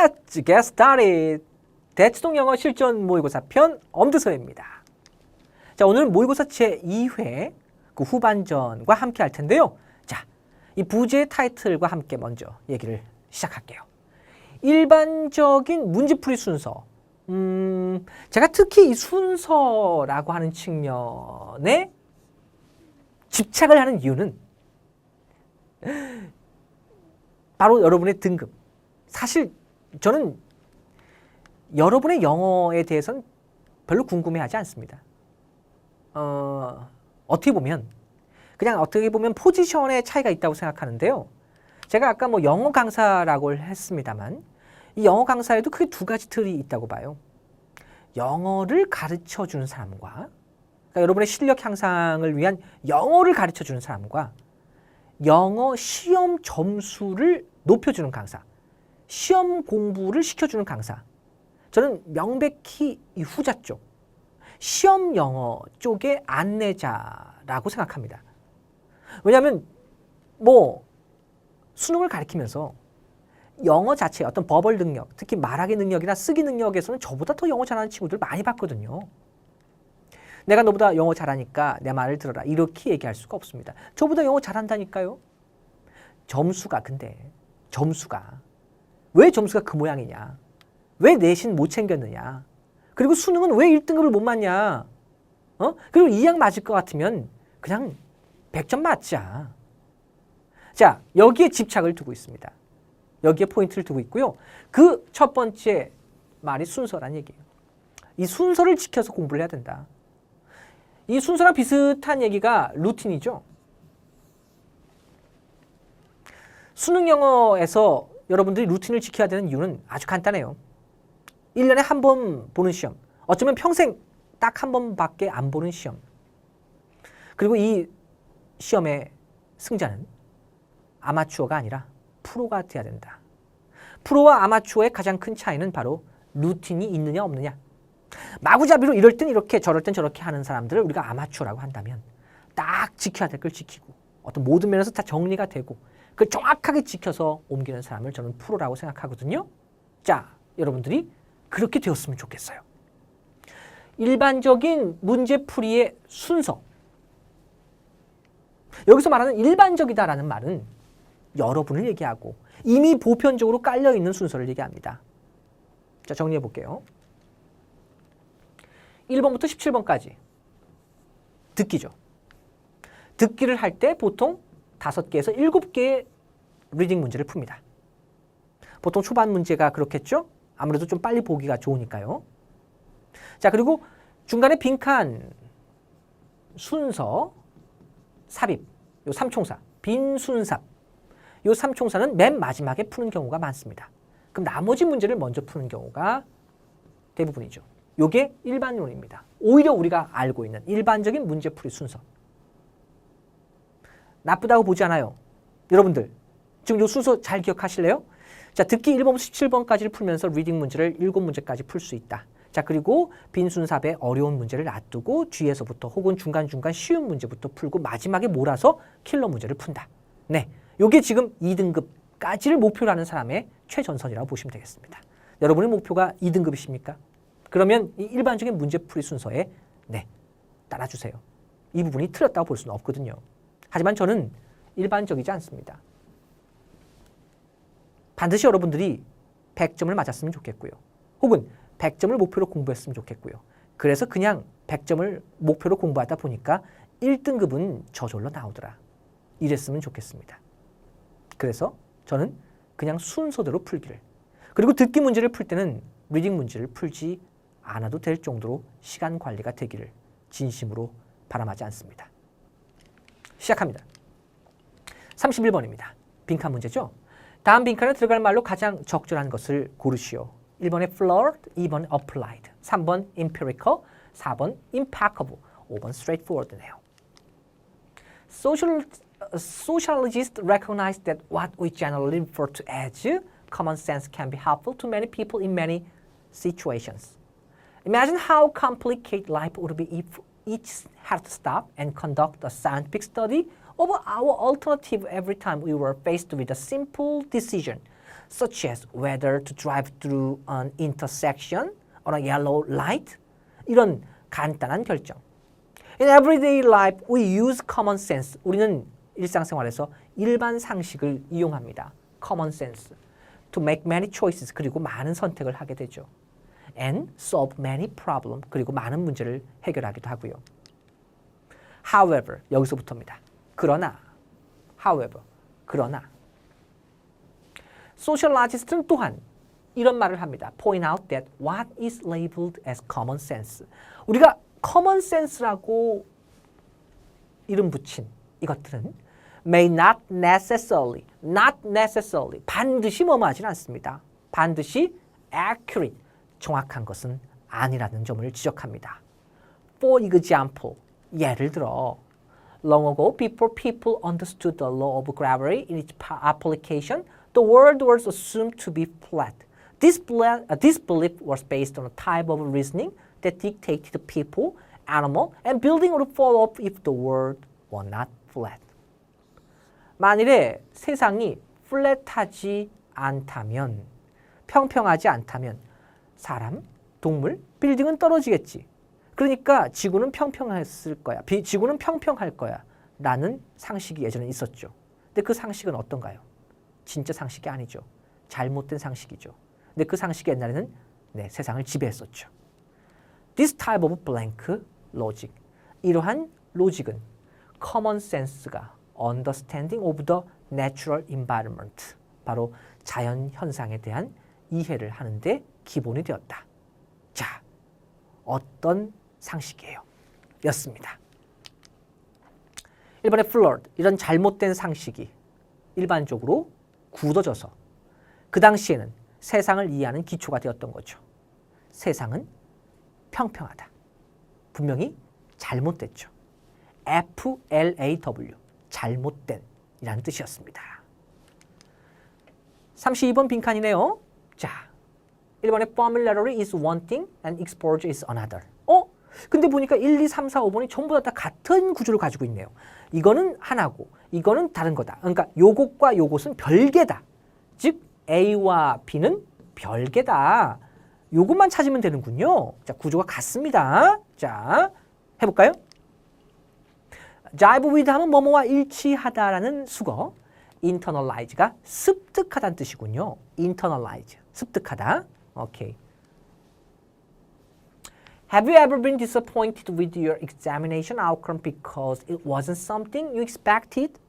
Let's get started. 대치동 영어 실전 모의고사 편 엄두서입니다. 자, 오늘은 모의고사 제2회 그 후반전과 함께 할 텐데요. 자, 이 부제 타이틀과 함께 먼저 얘기를 시작할게요. 일반적인 문제풀이 순서. 제가 특히 이 순서라고 하는 측면에 집착을 하는 이유는 바로 여러분의 등급. 사실 저는 여러분의 영어에 대해서는 별로 궁금해하지 않습니다. 어떻게 보면 포지션의 차이가 있다고 생각하는데요. 제가 아까 뭐 영어 강사라고 했습니다만 이 영어 강사에도 크게 두 가지 틀이 있다고 봐요. 영어를 가르쳐주는 사람과, 그러니까 여러분의 실력 향상을 위한 영어를 가르쳐주는 사람과 영어 시험 점수를 높여주는 강사, 시험 공부를 시켜주는 강사. 저는 명백히 이 후자 쪽, 시험 영어 쪽의 안내자라고 생각합니다. 왜냐하면 뭐 수능을 가르치면서 영어 자체 어떤 버벌 능력, 특히 말하기 능력이나 쓰기 능력에서는 저보다 더 영어 잘하는 친구들 많이 봤거든요. 내가 너보다 영어 잘하니까 내 말을 들어라, 이렇게 얘기할 수가 없습니다. 저보다 영어 잘한다니까요. 근데 점수가 왜 점수가 그 모양이냐, 왜 내신 못 챙겼느냐, 그리고 수능은 왜 1등급을 못 맞냐, 그리고 이 양 맞을 것 같으면 그냥 100점 맞자. 자, 여기에 집착을 두고 있습니다. 여기에 포인트를 두고 있고요. 그 첫 번째 말이 순서란 얘기예요. 이 순서를 지켜서 공부를 해야 된다. 이 순서랑 비슷한 얘기가 루틴이죠. 수능 영어에서 여러분들이 루틴을 지켜야 되는 이유는 아주 간단해요. 1년에 한 번 보는 시험, 어쩌면 평생 딱 한 번밖에 안 보는 시험. 그리고 이 시험의 승자는 아마추어가 아니라 프로가 돼야 된다. 프로와 아마추어의 가장 큰 차이는 바로 루틴이 있느냐 없느냐. 마구잡이로 이럴 땐 이렇게 저럴 땐 저렇게 하는 사람들을 우리가 아마추어라고 한다면 딱 지켜야 될 걸 지키고 어떤 모든 면에서 다 정리가 되고 그걸 정확하게 지켜서 옮기는 사람을 저는 프로라고 생각하거든요. 자, 여러분들이 그렇게 되었으면 좋겠어요. 일반적인 문제풀이의 순서. 여기서 말하는 일반적이다라는 말은 여러분을 얘기하고 이미 보편적으로 깔려있는 순서를 얘기합니다. 자, 정리해 볼게요. 1번부터 17번까지 듣기죠. 듣기를 할 때 보통 5개에서 7개의 리딩 문제를 풉니다. 보통 초반 문제가 그렇겠죠? 아무래도 좀 빨리 보기가 좋으니까요. 자, 그리고 중간에 빈칸, 순서, 삽입, 요 삼총사, 빈순삽, 요 삼총사는 맨 마지막에 푸는 경우가 많습니다. 그럼 나머지 문제를 먼저 푸는 경우가 대부분이죠. 요게 일반론입니다. 오히려 우리가 알고 있는 일반적인 문제풀이 순서. 나쁘다고 보지 않아요. 여러분들 지금 요 순서 잘 기억하실래요? 자, 듣기 1번부터 17번까지를 풀면서 리딩 문제를 7문제까지 풀 수 있다. 자, 그리고 빈순삽의 어려운 문제를 놔두고 뒤에서부터 혹은 중간중간 쉬운 문제부터 풀고 마지막에 몰아서 킬러 문제를 푼다. 네, 요게 지금 2등급까지를 목표로 하는 사람의 최전선이라고 보시면 되겠습니다. 여러분의 목표가 2등급이십니까? 그러면 이 일반적인 문제풀이 순서에 따라주세요. 이 부분이 틀렸다고 볼 수는 없거든요. 하지만 저는 일반적이지 않습니다. 반드시 여러분들이 100점을 맞았으면 좋겠고요. 혹은 100점을 목표로 공부했으면 좋겠고요. 그래서 그냥 100점을 목표로 공부하다 보니까 1등급은 저절로 나오더라. 이랬으면 좋겠습니다. 그래서 저는 그냥 순서대로 풀기를. 그리고 듣기 문제를 풀 때는 리딩 문제를 풀지 않아도 될 정도로 시간 관리가 되기를 진심으로 바람하지 않습니다. 시작합니다. 31번입니다. 빈칸 문제죠. 다음 빈칸에 들어갈 말로 가장 적절한 것을 고르시오. 1번에 flirt, 2번에 applied, 3번 empirical, 4번 impeccable, 5번 straightforward네요. Sociologists recognize that what we generally refer to as common sense can be helpful to many people in many situations. Imagine how complicated life would be if each had to stop and conduct a scientific study of our alternative every time we were faced with a simple decision. such as whether to drive through an intersection on a yellow light. 이런 간단한 결정. In everyday life, we use common sense. 우리는 일상생활에서 일반 상식을 이용합니다. common sense. to make many choices. 그리고 많은 선택을 하게 되죠. and solve many problems. 그리고 많은 문제를 해결하기도 하고요. However, 여기서부터입니다. 그러나, however, 그러나 소셜라지스트는 또한 이런 말을 합니다. Point out that what is labeled as common sense. 우리가 common sense라고 이름 붙인 이것들은 may not necessarily, 반드시 뭐뭐하지는 않습니다. 반드시 accurate, 정확한 것은 아니라는 점을 지적합니다. For example, 예를 들어 Long ago, before people understood the law of gravity in its application, the world was assumed to be flat. This belief was based on a type of reasoning that dictated people, animal, and building would fall off if the world were not flat. 만일에 세상이 플랫하지 않다면, 평평하지 않다면 사람, 동물, 빌딩은 떨어지겠지. 그러니까 지구는 평평했을 거야. 지구는 평평할 거야. 라는 상식이 예전에 있었죠. 근데 그 상식은 어떤가요? 진짜 상식이 아니죠. 잘못된 상식이죠. 근데 그 상식이 옛날에는 세상을 지배했었죠. This type of blank logic. 이러한 로직은 common sense가 understanding of the natural environment. 바로 자연 현상에 대한 이해를 하는데 기본이 되었다. 자, 어떤 상식이에요? 였습니다. 1번의 flawed, 이런 잘못된 상식이 일반적으로 굳어져서 그 당시에는 세상을 이해하는 기초가 되었던 거죠. 세상은 평평하다. 분명히 잘못됐죠. FLAW, 잘못된 이라는 뜻이었습니다. 32번 빈칸이네요. 자, 1번의 formulary is one thing and exposure is another. 근데 보니까 1, 2, 3, 4, 5번이 전부 다 같은 구조를 가지고 있네요. 이거는 하나고 이거는 다른 거다. 그러니까 요것과 요것은 별개다. 즉 A와 B는 별개다. 요것만 찾으면 되는군요. 자, 구조가 같습니다. 자, 해볼까요? jive with 하면 뭐뭐와 일치하다라는 수거. internalize가 습득하다는 뜻이군요. internalize, 습득하다. 오케이. Have you ever been disappointed with your examination outcome because it wasn't something you expected?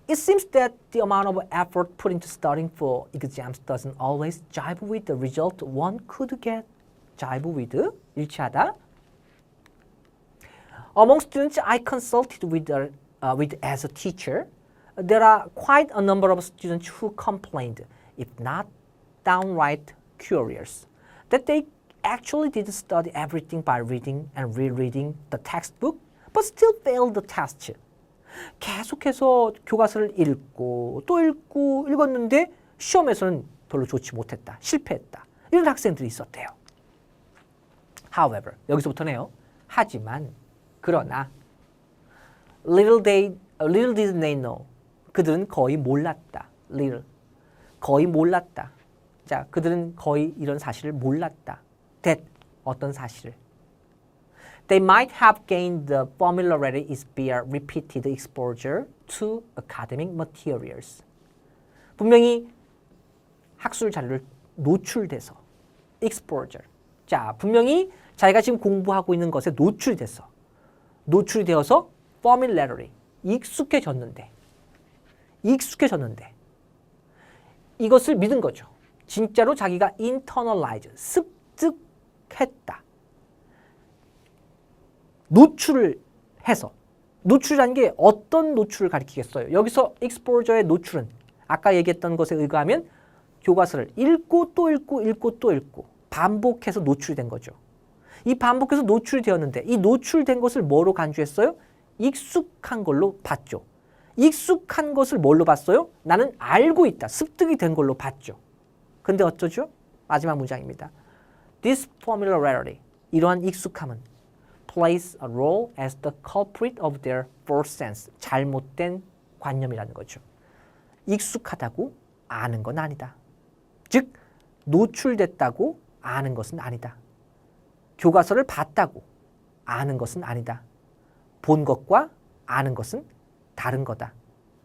It seems that the amount of effort put into studying for exams doesn't always jive with the result one could get. jive with, 일치하다. Among students I consulted with as a teacher, there are quite a number of students who complained, if not downright curious, that they actually did study everything by reading and rereading the textbook, but still failed the test. 계속해서 교과서를 읽고 또 읽고 읽었는데 시험에서는 별로 좋지 못했다. 실패했다. 이런 학생들이 있었대요. However, 여기서부터네요. 하지만, 그러나 little did they know. 그들은 거의 몰랐다. little. 거의 몰랐다. 자, 그들은 거의 이런 사실을 몰랐다. that, 어떤 사실을. They might have gained the familiarity is via repeated exposure to academic materials. 분명히 학술 자료를 노출돼서 exposure. 자, 분명히 자기가 지금 공부하고 있는 것에 노출이 되어서 familiarity, 익숙해졌는데 이것을 믿은 거죠. 진짜로 자기가 internalize, 습득했다. 노출을 해서, 노출이라는 게 어떤 노출을 가리키겠어요? 여기서 exposure의 노출은 아까 얘기했던 것에 의거하면 교과서를 읽고 또 읽고 반복해서 노출이 된 거죠. 이 반복해서 노출이 되었는데 이 노출된 것을 뭐로 간주했어요? 익숙한 걸로 봤죠. 익숙한 것을 뭘로 봤어요? 나는 알고 있다. 습득이 된 걸로 봤죠. 근데 어쩌죠? 마지막 문장입니다. This familiarity, 이러한 익숙함은 plays a role as the culprit of their false sense, 잘못된 관념이라는 거죠. 익숙하다고 아는 건 아니다. 즉 노출됐다고 아는 것은 아니다. 교과서를 봤다고 아는 것은 아니다. 본 것과 아는 것은 다른 거다.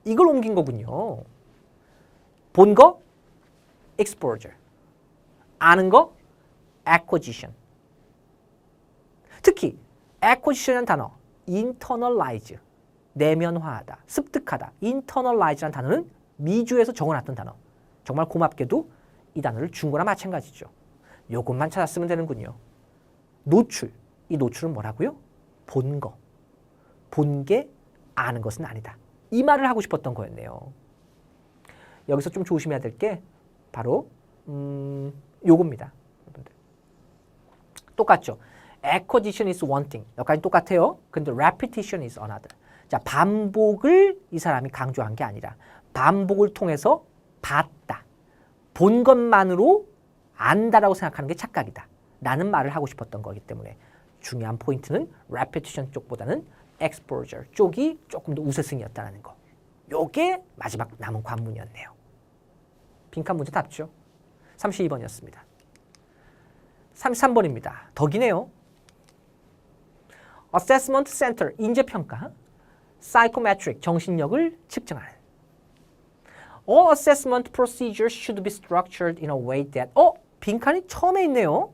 이걸 옮긴 거군요. 본 거 exposure, 아는 거 acquisition. 특히 acquisition이라는 단어 internalize, 내면화하다, 습득하다. internalize라는 단어는 미주에서 적어놨던 단어. 정말 고맙게도 이 단어를 준 거나 마찬가지죠. 요것만 찾았으면 되는군요. 노출, 이 노출은 뭐라고요? 본 거. 본 게 아는 것은 아니다. 이 말을 하고 싶었던 거였네요. 여기서 좀 조심해야 될 게 바로 요겁니다. 똑같죠? Acquisition is one thing. 여기까지 똑같아요. 근데 repetition is another. 자, 반복을 이 사람이 강조한 게 아니라 반복을 통해서 봤다. 본 것만으로 안다라고 생각하는 게 착각이다. 라는 말을 하고 싶었던 거기 때문에 중요한 포인트는 repetition 쪽보다는 exposure 쪽이 조금 더 우세승이었다는 거. 요게 마지막 남은 관문이었네요. 빈칸 문제 답죠. 32번이었습니다. 33번입니다. 더 기네요. Assessment Center, 인재평가, Psychometric, 정신력을 측정하는. All assessment procedures should be structured in a way that 빈칸이 처음에 있네요.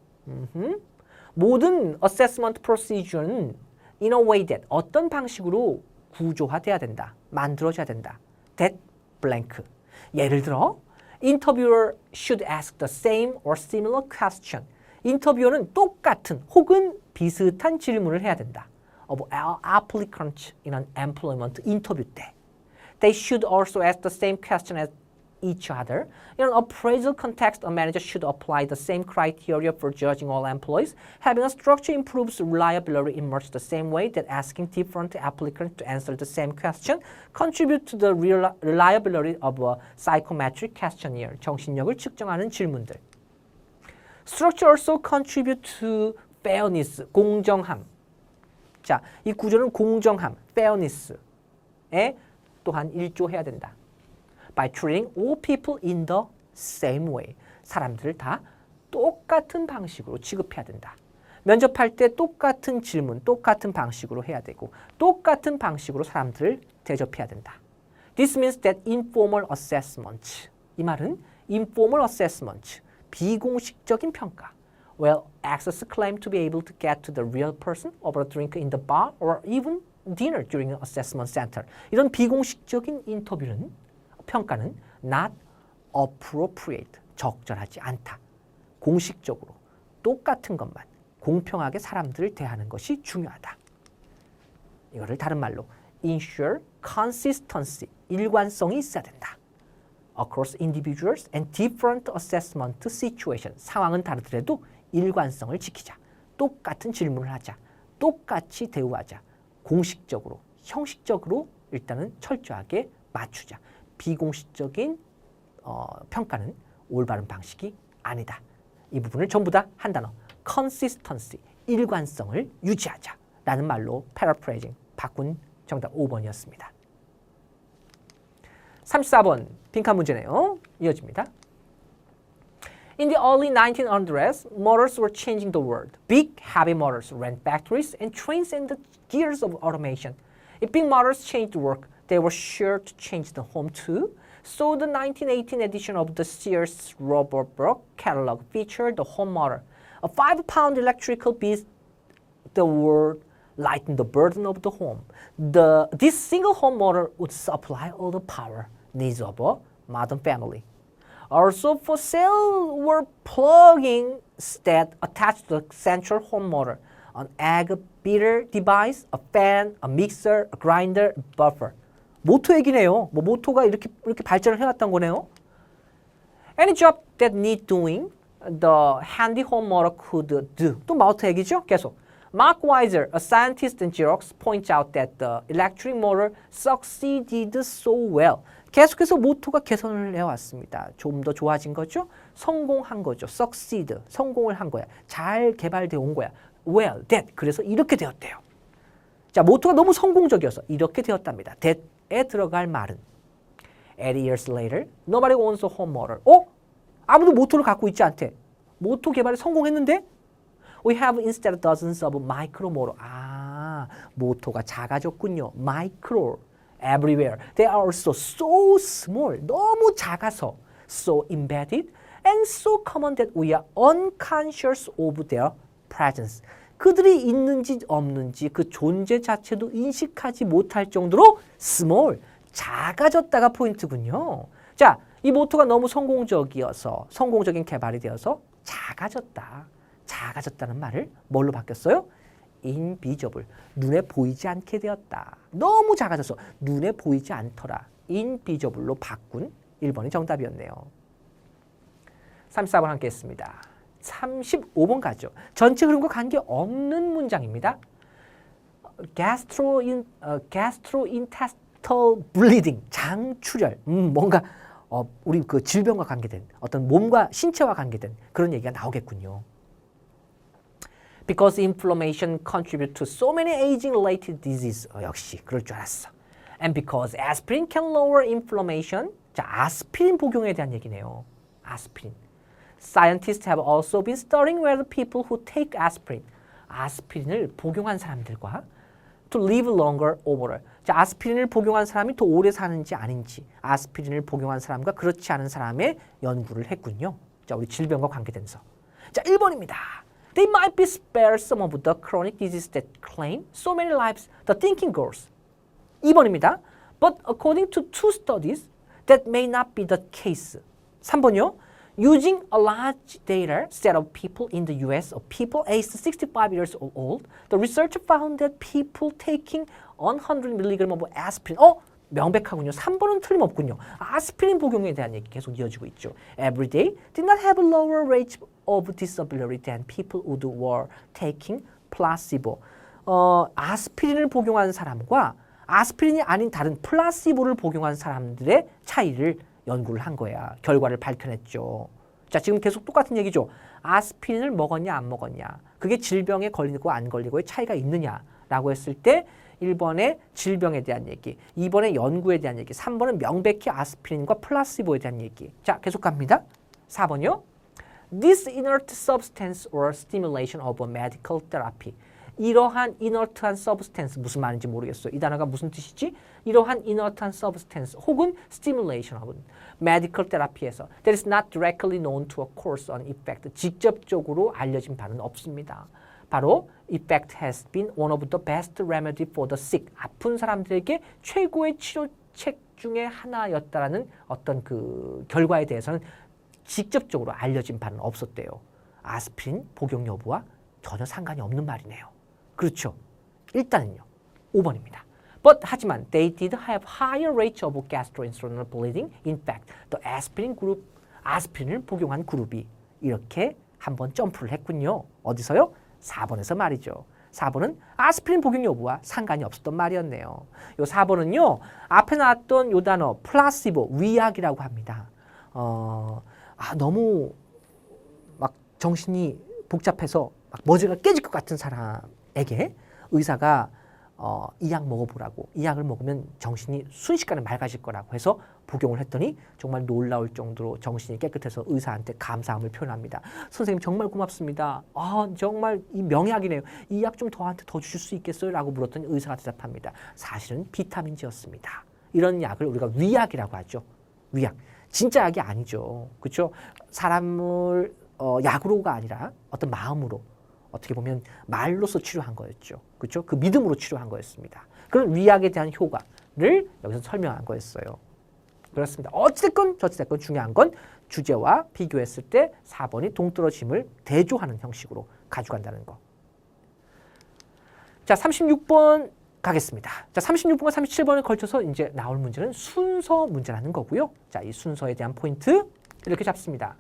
모든 assessment procedure는 in a way that, 어떤 방식으로 구조화돼야 된다. 만들어져야 된다. That blank. 예를 들어 Interviewer should ask the same or similar question. 인터뷰어는 똑같은 혹은 비슷한 질문을 해야 된다. Of applicants in an employment 인터뷰 때. They should also ask the same question as each other. In an appraisal context, a manager should apply the same criteria for judging all employees. Having a structure improves reliability in much the same way that asking different applicants to answer the same question contribute to the reliability of a psychometric questionnaire. 정신력을 측정하는 질문들. Structure also contribute to fairness, 공정함. 자, 이 구조는 공정함, fairness에 또한 일조해야 된다. By treating all people in the same way. 사람들을 다 똑같은 방식으로 취급해야 된다. 면접할 때 똑같은 질문, 똑같은 방식으로 해야 되고 똑같은 방식으로 사람들을 대접해야 된다. This means that informal assessment. 이 말은 informal assessment, 비공식적인 평가. Well, access claim to be able to get to the real person over a drink in the bar or even dinner during an assessment center. 이런 비공식적인 인터뷰는 평가는 not appropriate, 적절하지 않다. 공식적으로 똑같은 것만 공평하게 사람들을 대하는 것이 중요하다. 이거를 다른 말로 ensure consistency, 일관성이 있어야 된다. Across individuals and different assessment situation, 상황은 다르더라도 일관성을 지키자. 똑같은 질문을 하자. 똑같이 대우하자. 공식적으로, 형식적으로 일단은 철저하게 맞추자. 비공식적인 평가는 올바른 방식이 아니다. 이 부분을 전부 다 한 단어 consistency, 일관성을 유지하자 라는 말로 paraphrasing, 바꾼 정답 5번이었습니다. 34번 빈칸 문제네요. 이어집니다. In the early 1900s, motors were changing the world. Big, heavy motors ran factories and trains and the gears of automation. If big motors changed work, they were sure to change the home too. So the 1918 edition of the Sears Roebuck catalog featured the home motor. A 5-pound electrical beast the world lightened the burden of the home. This single home motor would supply all the power needs of a modern family. Also for sale were plug-ins that attached to the central home motor, an egg beater device, a fan, a mixer, a grinder, a buffer. 모토 얘기네요. 모토가 이렇게 발전을 해왔던 거네요. Any job that need doing, the handy home motor could do. 또 모토 얘기죠? 계속. Mark Weiser, a scientist in Xerox, points out that the electric motor succeeded so well. 계속해서 모토가 개선을 해왔습니다. 좀 더 좋아진 거죠? 성공한 거죠. succeed, 성공을 한 거야. 잘 개발되어 온 거야. well, that, 그래서 이렇게 되었대요. 자, 모토가 너무 성공적이어서 이렇게 되었답니다. that에 들어갈 말은 80 years later, nobody owns a home motor. 아무도 모터를 갖고 있지 않대. 모터 개발에 성공했는데 We have instead dozens of micro motor. 모터가 작아졌군요. Micro, everywhere. They are also so small. 너무 작아서 so embedded and so common that we are unconscious of their presence. 그들이 있는지 없는지 그 존재 자체도 인식하지 못할 정도로 small, 작아졌다가 포인트군요. 자, 이 모토가 너무 성공적인 개발이 되어서 작아졌다는 말을 뭘로 바뀌었어요? invisible, 눈에 보이지 않게 되었다. 너무 작아져서 눈에 보이지 않더라. invisible로 바꾼 1번이 정답이었네요. 34번 함께 했습니다. 35번 가죠. 전체 흐름과 관계없는 문장입니다. gastrointestinal bleeding, 장출혈. 뭔가 우리 그 질병과 관계된 어떤 몸과 신체와 관계된 그런 얘기가 나오겠군요. Because inflammation contributes to so many aging-related diseases. 역시 그럴 줄 알았어. And because aspirin can lower inflammation. 자, 아스피린 복용에 대한 얘기네요. 아스피린. Scientists have also been studying whether people who take aspirin, 아스피린을 복용한 사람들과 to live longer overall. 자, 아스피린을 복용한 사람이 더 오래 사는지 아닌지, 아스피린을 복용한 사람과 그렇지 않은 사람의 연구를 했군요. 자, 우리 질병과 관계된서. 자, 1번입니다. They might be spared some of the chronic diseases that claim so many lives. The thinking goes. 2번입니다. But according to two studies, that may not be the case. 3번이요. Using a large data set of people in the US of people aged 65 years old, the research found that people taking 100 mg of aspirin, 명백하군요. 3번은 틀림없군요. 아스피린 복용에 대한 얘기 계속 이어지고 있죠. Every day did not have a lower rate of disability than people who were taking placebo. 아스피린을 복용한 사람과 아스피린이 아닌 다른 플라시보를 복용한 사람들의 차이를 연구를 한 거야. 결과를 밝혀냈죠. 자, 지금 계속 똑같은 얘기죠. 아스피린을 먹었냐 안 먹었냐. 그게 질병에 걸리고 안 걸리고의 차이가 있느냐라고 했을 때 1번의 질병에 대한 얘기, 2번의 연구에 대한 얘기, 3번은 명백히 아스피린과 플라시보에 대한 얘기. 자, 계속 갑니다. 4번이요. This inert substance or stimulation of a medical therapy. 이러한 inert한 substance, 무슨 말인지 모르겠어요. 이 단어가 무슨 뜻이지? 이러한 inert한 substance 혹은 stimulation of medical therapy에서 that is not directly known to a cause on effect. 직접적으로 알려진 바는 없습니다. 바로 effect has been one of the best remedy for the sick. 아픈 사람들에게 최고의 치료책 중에 하나였다라는 어떤 그 결과에 대해서는 직접적으로 알려진 바는 없었대요. 아스피린 복용 여부와 전혀 상관이 없는 말이네요. 그렇죠. 일단은요. 5번입니다. But 하지만 they did have higher rates of gastrointestinal bleeding. In fact, the aspirin group, 아스피린을 복용한 그룹이 이렇게 한번 점프를 했군요. 어디서요? 4번에서 말이죠. 4번은 아스피린 복용 여부와 상관이 없었던 말이었네요. 요 4번은요. 앞에 나왔던 요 단어 플라시보, 위약이라고 합니다. 너무 막 정신이 복잡해서 막 머리가 깨질 것 같은 사람에게 의사가 이 약 먹어보라고, 이 약을 먹으면 정신이 순식간에 맑아질 거라고 해서 복용을 했더니 정말 놀라울 정도로 정신이 깨끗해서 의사한테 감사함을 표현합니다. 선생님 정말 고맙습니다. 정말 이 명약이네요. 이 약 좀 저한테 더 주실 수 있겠어요? 라고 물었더니 의사가 대답합니다. 사실은 비타민지였습니다. 이런 약을 우리가 위약이라고 하죠. 위약. 진짜 약이 아니죠. 그렇죠? 사람을 약으로가 아니라 어떤 마음으로, 어떻게 보면 말로서 치료한 거였죠. 그렇죠? 그 믿음으로 치료한 거였습니다. 그런 위약에 대한 효과를 여기서 설명한 거였어요. 그렇습니다. 어찌됐건 저찌됐건 중요한 건 주제와 비교했을 때 4번이 동떨어짐을 대조하는 형식으로 가져간다는 거. 자, 36번 가겠습니다. 자, 36번과 37번에 걸쳐서 이제 나올 문제는 순서 문제라는 거고요. 자, 이 순서에 대한 포인트 이렇게 잡습니다.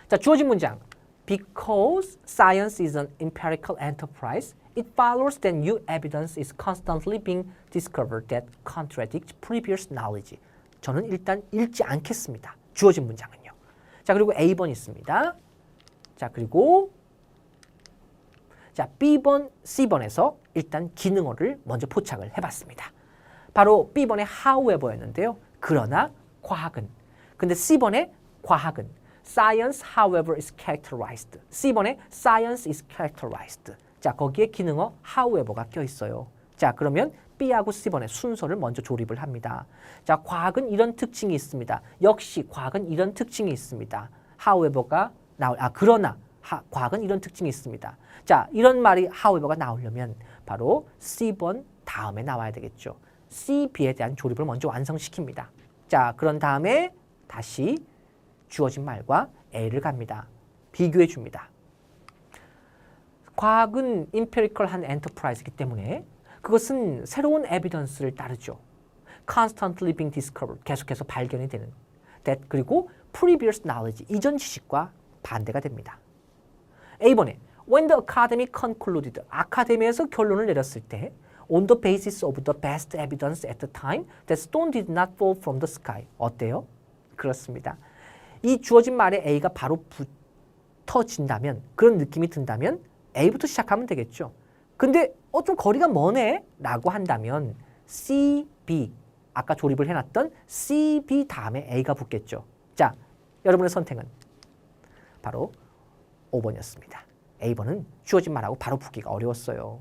자, 주어진 문장. Because science is an empirical enterprise, it follows that new evidence is constantly being discovered that contradicts previous knowledge. 저는 일단 읽지 않겠습니다. 주어진 문장은요. 자, 그리고 A번 있습니다. 자, 그리고 자, B번, C번에서 일단 기능어를 먼저 포착을 해봤습니다. 바로 B번의 however였는데요. 그러나 과학은. 근데 C번에 과학은 Science, however, is characterized. C번에 Science is characterized. 자, 거기에 기능어 however가 껴있어요. 자, 그러면 B하고 C번에 순서를 먼저 조립을 합니다. 자, 과학은 이런 특징이 있습니다. 역시 과학은 이런 특징이 있습니다. however가 그러나 과학은 이런 특징이 있습니다. 자, 이런 말이 however가 나오려면 바로 C번 다음에 나와야 되겠죠. C, B에 대한 조립을 먼저 완성시킵니다. 자, 그런 다음에 다시 주어진 말과 A를 갑니다. 비교해 줍니다. 과학은 empirical한 enterprise이기 때문에 그것은 새로운 evidence를 따르죠. constantly being discovered, 계속해서 발견이 되는. that, 그리고 previous knowledge, 이전 지식과 반대가 됩니다. A번에 when the academy concluded, 아카데미에서 결론을 내렸을 때 on the basis of the best evidence at the time that stone did not fall from the sky. 어때요? 그렇습니다. 이 주어진 말에 A가 바로 붙어진다면, 그런 느낌이 든다면 A부터 시작하면 되겠죠. 근데 좀 거리가 머네? 라고 한다면 C, B, 아까 조립을 해놨던 C, B 다음에 A가 붙겠죠. 자, 여러분의 선택은 바로 5번이었습니다. A번은 주어진 말하고 바로 붙기가 어려웠어요.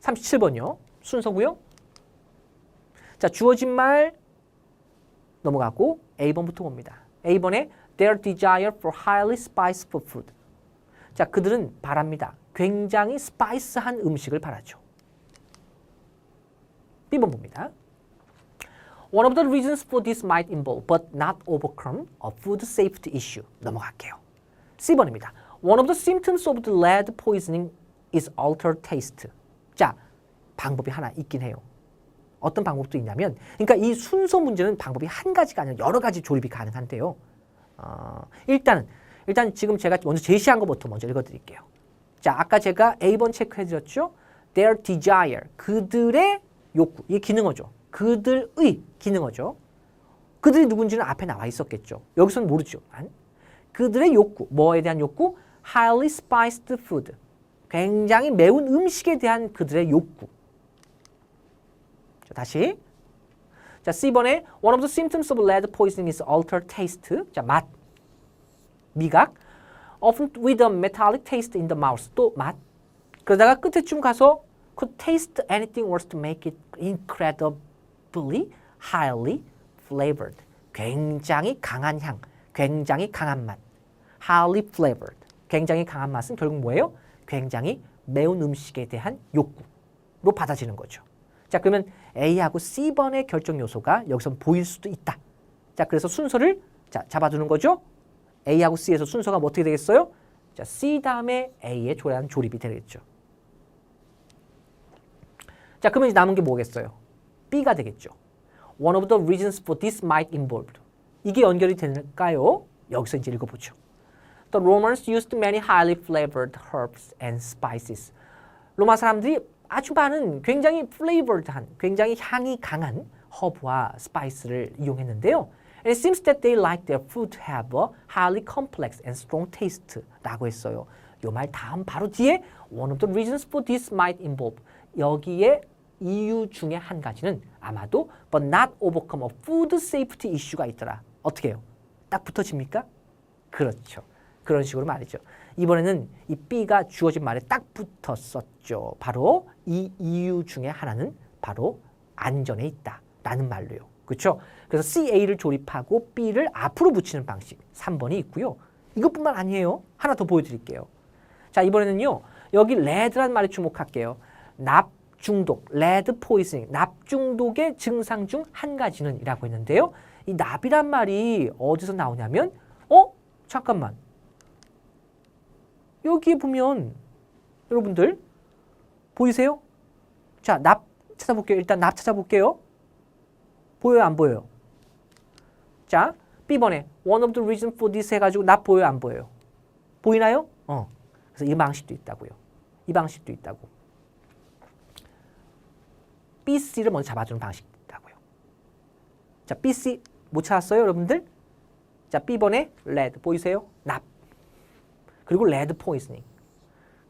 37번이요. 순서고요. 자, 주어진 말 넘어가고 A번부터 봅니다. A번에 their desire for highly spiced food. 자, 그들은 바랍니다. 굉장히 스파이스한 음식을 바라죠. B번 봅니다. One of the reasons for this might involve but not overcome a food safety issue. 넘어갈게요. C번입니다. One of the symptoms of the lead poisoning is altered taste. 자, 방법이 하나 있긴 해요. 어떤 방법도 있냐면, 그러니까 이 순서 문제는 방법이 한 가지가 아니라 여러 가지 조립이 가능한데요. 일단 지금 제가 먼저 제시한 것부터 먼저 읽어드릴게요. 자, 아까 제가 A번 체크해드렸죠. Their desire, 그들의 욕구, 이게 기능어죠. 그들의 기능어죠. 그들이 누군지는 앞에 나와 있었겠죠. 여기서는 모르죠. 그들의 욕구, 뭐에 대한 욕구? Highly spiced food, 굉장히 매운 음식에 대한 그들의 욕구. 자, 다시. 자, C번에 One of the symptoms of lead poisoning is altered taste. 자, 맛, 미각. Often with a metallic taste in the mouth. 또 맛. 그러다가 끝에쯤 가서 could taste anything worse to make it incredibly highly flavored. 굉장히 강한 향, 굉장히 강한 맛. highly flavored. 굉장히 강한 맛은 결국 뭐예요? 굉장히 매운 음식에 대한 욕구로 받아지는 거죠. 자, 그러면 A하고 C번의 결정 요소가 여기서 보일 수도 있다. 자, 그래서 순서를 잡아두는 거죠. A하고 C에서 순서가 뭐 어떻게 되겠어요? 자, C 다음에 A에 대한 조립이 되겠죠. 자, 그러면 이제 남은 게 뭐겠어요? B가 되겠죠. One of the reasons for this might involve. 이게 연결이 될까요? 여기서 이제 읽어보죠. The Romans used many highly flavored herbs and spices. 로마 사람들이 아주 많은 굉장히 flavored한, 굉장히 향이 강한 허브와 스파이스를 이용했는데요. And it seems that they like their food to have a highly complex and strong taste. 라고 했어요. 요 말 다음 바로 뒤에 One of the reasons for this might involve. 여기에 이유 중에 한 가지는 아마도 but not overcome a food safety issue가 있더라. 어떻게 해요? 딱 붙어집니까? 그렇죠. 그런 식으로 말이죠. 이번에는 이 B가 주어진 말에 딱 붙었었죠. 바로 이 이유 중에 하나는 바로 안전에 있다라는 말로요. 그렇죠? 그래서 CA를 조립하고 B를 앞으로 붙이는 방식 3번이 있고요. 이것뿐만 아니에요. 하나 더 보여드릴게요. 자, 이번에는요. 여기 레드란 말에 주목할게요. 납 중독, 레드 포이즈닝, 납 중독의 증상 중 한 가지는 이라고 했는데요. 이 납이란 말이 어디서 나오냐면 잠깐만. 여기 보면 여러분들 보이세요? 자, 납 찾아볼게요. 일단 납 찾아볼게요. 보여요? 안 보여요? 자, B번에 one of the reasons for this 해가지고 납 보여요? 안 보여요? 보이나요? 그래서 이 방식도 있다고요. 이 방식도 있다고. BC를 먼저 잡아주는 방식도 있다고요. 자, BC 못 찾았어요, 여러분들? 자, B번에 lead 보이세요? 납. 그리고 레드 포이즈닝.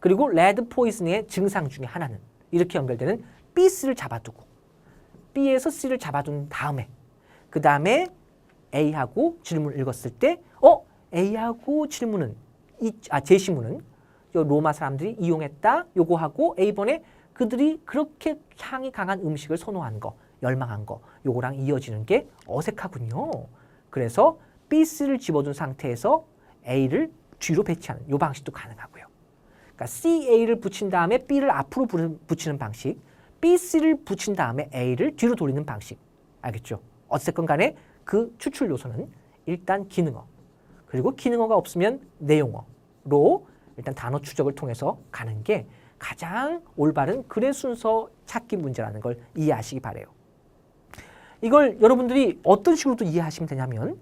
그리고 레드 포이즈닝의 증상 중에 하나는 이렇게 연결되는 BC를 잡아두고 B에서 C를 잡아둔 다음에 그 다음에 A하고 질문을 읽었을 때 A하고 질문은 제시문은 로마 사람들이 이용했다 요거하고 A번에 그들이 그렇게 향이 강한 음식을 선호한 거 열망한 거 요거랑 이어지는 게 어색하군요. 그래서 B, C를 집어둔 상태에서 A를 뒤로 배치하는 요 방식도 가능하고요. 그러니까 C, A를 붙인 다음에 B를 앞으로 붙이는 방식, B, C를 붙인 다음에 A를 뒤로 돌리는 방식. 알겠죠? 어쨌건 간에 그 추출 요소는 일단 기능어, 그리고 기능어가 없으면 내용어로 일단 단어 추적을 통해서 가는 게 가장 올바른 글의 순서 찾기 문제라는 걸 이해하시기 바라요. 이걸 여러분들이 어떤 식으로 또 이해하시면 되냐면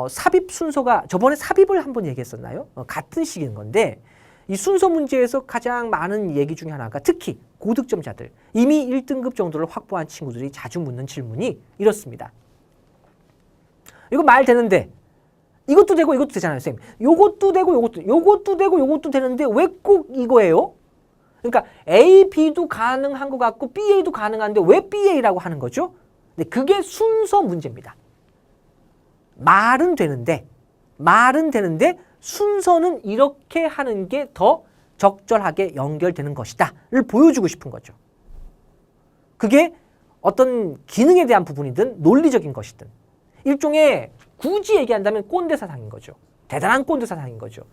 삽입 순서가 저번에 삽입을 한번 얘기했었나요? 같은 식인 건데 이 순서 문제에서 가장 많은 얘기 중에 하나가 특히 고득점자들 이미 1등급 정도를 확보한 친구들이 자주 묻는 질문이 이렇습니다. 이거 말 되는데 이것도 되고 이것도 되잖아요, 쌤. 요것도 되고 요것도 되고 요것도 되는데 왜 꼭 이거예요? 그러니까 A, B도 가능한 것 같고 BA도 가능한데 왜 BA라고 하는 거죠? 근데 그게 순서 문제입니다. 말은 되는데 순서는 이렇게 하는 게 더 적절하게 연결되는 것이다를 보여주고 싶은 거죠. 그게 어떤 기능에 대한 부분이든 논리적인 것이든 일종의 굳이 얘기한다면 꼰대 사상인 거죠. 대단한 꼰대 사상인 거죠.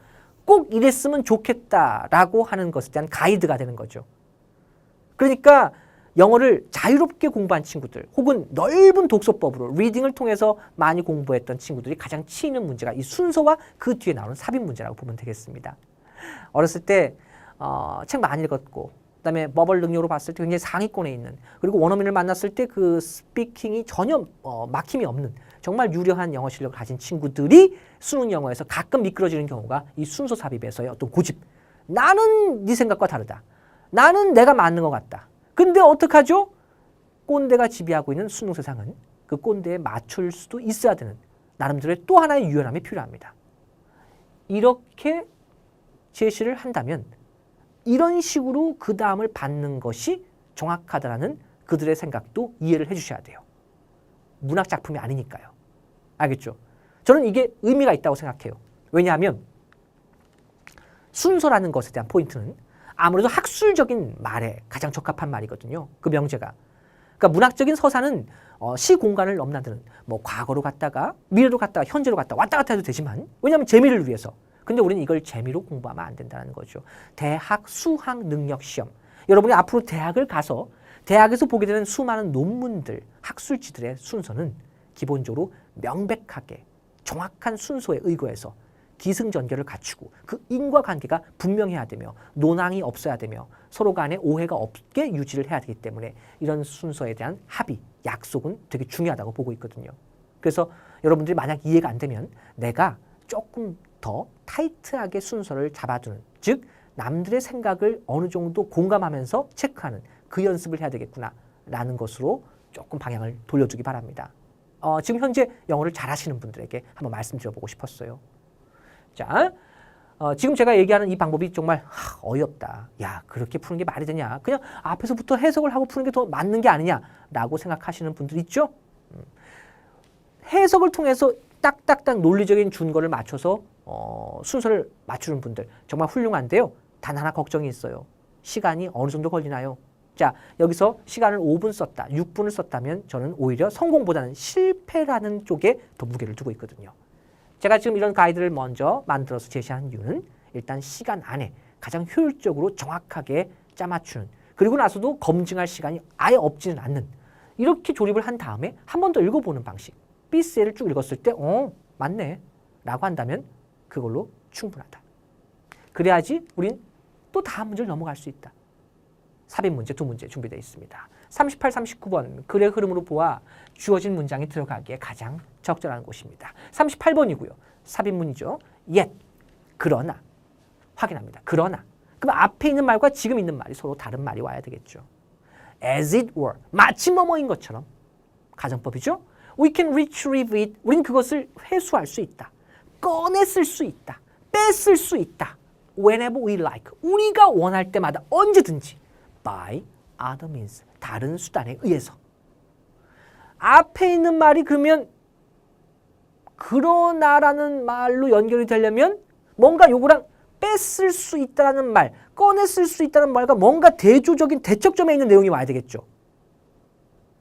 꼭 이랬으면 좋겠다라고 하는 것에 대한 가이드가 되는 거죠. 그러니까 영어를 자유롭게 공부한 친구들 혹은 넓은 독서법으로 리딩을 통해서 많이 공부했던 친구들이 가장 치이는 문제가 이 순서와 그 뒤에 나오는 삽입 문제라고 보면 되겠습니다. 어렸을 때 책 많이 읽었고 그다음에 버벌 능력으로 봤을 때 굉장히 상위권에 있는 그리고 원어민을 만났을 때 그 스피킹이 전혀 막힘이 없는 정말 유려한 영어 실력을 가진 친구들이 수능 영어에서 가끔 미끄러지는 경우가 이 순서 삽입에서의 어떤 고집. 나는 네 생각과 다르다. 나는 내가 맞는 것 같다. 근데 어떡하죠? 꼰대가 지배하고 있는 수능 세상은 그 꼰대에 맞출 수도 있어야 되는 나름대로의 또 하나의 유연함이 필요합니다. 이렇게 제시를 한다면 이런 식으로 그 다음을 받는 것이 정확하다라는 그들의 생각도 이해를 해주셔야 돼요. 문학 작품이 아니니까요. 알겠죠? 저는 이게 의미가 있다고 생각해요. 왜냐하면 순서라는 것에 대한 포인트는 아무래도 학술적인 말에 가장 적합한 말이거든요. 그 명제가. 그러니까 문학적인 서사는 시공간을 넘나드는 뭐 과거로 갔다가 미래로 갔다가 현재로 갔다가 왔다 갔다 해도 되지만 왜냐하면 재미를 위해서. 근데 우리는 이걸 재미로 공부하면 안 된다는 거죠. 대학 수학 능력 시험. 여러분이 앞으로 대학을 가서 대학에서 보게 되는 수많은 논문들, 학술지들의 순서는 기본적으로 명백하게 정확한 순서에 의거해서 기승전결을 갖추고 그 인과관계가 분명해야 되며 논항이 없어야 되며 서로 간에 오해가 없게 유지를 해야 되기 때문에 이런 순서에 대한 합의, 약속은 되게 중요하다고 보고 있거든요. 그래서 여러분들이 만약 이해가 안 되면 내가 조금 더 타이트하게 순서를 잡아두는, 즉 남들의 생각을 어느 정도 공감하면서 체크하는 그 연습을 해야 되겠구나라는 것으로 조금 방향을 돌려주기 바랍니다. 지금 현재 영어를 잘하시는 분들에게 한번 말씀드려보고 싶었어요. 자, 지금 제가 얘기하는 이 방법이 정말 어이없다. 야, 그렇게 푸는 게 말이 되냐. 그냥 앞에서부터 해석을 하고 푸는 게 더 맞는 게 아니냐라고 생각하시는 분들 있죠? 해석을 통해서 딱딱딱 논리적인 준거를 맞춰서 순서를 맞추는 분들 정말 훌륭한데요. 단 하나 걱정이 있어요. 시간이 어느 정도 걸리나요? 자, 여기서 시간을 5분 썼다, 6분을 썼다면 저는 오히려 성공보다는 실패라는 쪽에 더 무게를 두고 있거든요. 제가 지금 이런 가이드를 먼저 만들어서 제시한 이유는 일단 시간 안에 가장 효율적으로 정확하게 짜맞추는, 그리고 나서도 검증할 시간이 아예 없지는 않는, 이렇게 조립을 한 다음에 한 번 더 읽어보는 방식. B세를 쭉 읽었을 때 맞네 라고 한다면 그걸로 충분하다. 그래야지 우린 또 다음 문제를 넘어갈 수 있다. 삽입 문제 2문제 준비되어 있습니다. 38, 39번 글의 흐름으로 보아 주어진 문장이 들어가기에 가장 적절한 곳입니다. 38번이고요. 삽입문이죠. yet, 그러나 확인합니다. 그러나 그럼 앞에 있는 말과 지금 있는 말이 서로 다른 말이 와야 되겠죠. as it were, 마치 뭐뭐인 것처럼. 가정법이죠. we can retrieve it, 우린 그것을 회수할 수 있다. 꺼내 쓸 수 있다. 뺏을 수 있다. whenever we like, 우리가 원할 때마다 언제든지 by other means, 다른 수단에 의해서. 앞에 있는 말이 그러면 그러나라는 말로 연결이 되려면 뭔가 요거랑 뺐을 수 있다는 말, 꺼냈을 수 있다는 말과 뭔가 대조적인 대척점에 있는 내용이 와야 되겠죠.